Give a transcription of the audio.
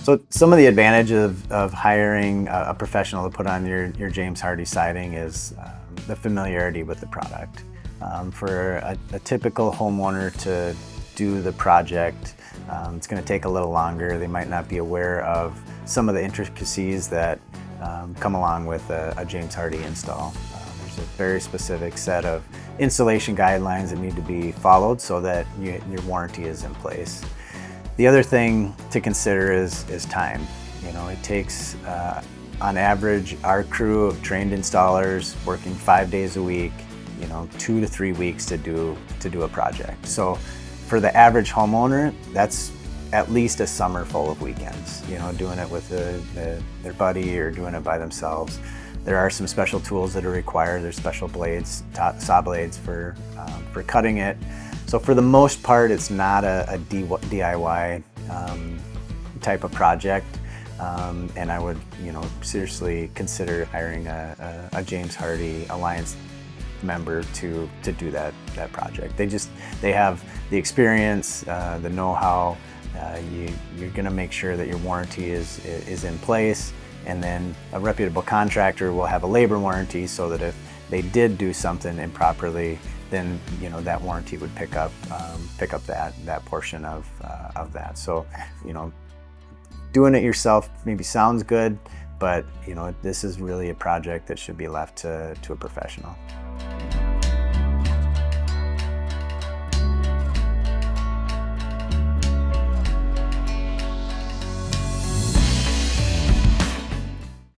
So some of the advantage of hiring a professional to put on your James Hardie siding is the familiarity with the product. For a typical homeowner to do the project, it's going to take a little longer. They might not be aware of some of the intricacies that come along with a James Hardie install. There's a very specific set of installation guidelines that need to be followed so that your warranty is in place. The other thing to consider is time. You know, it takes, on average, our crew of trained installers working 5 days a week, 2 to 3 weeks to do a project. So for the average homeowner, that's at least a summer full of weekends, doing it with their buddy or doing it by themselves. There are some special tools that are required. There's special blades, saw blades for cutting it. So for the most part, it's not a DIY type of project, and I would, seriously consider hiring a James Hardie Alliance member to do that project. They have the experience, the know-how. You're going to make sure that your warranty is in place, and then a reputable contractor will have a labor warranty so that if they did do something improperly, then that warranty would pick up that portion of that. So doing it yourself maybe sounds good, but this is really a project that should be left to a professional.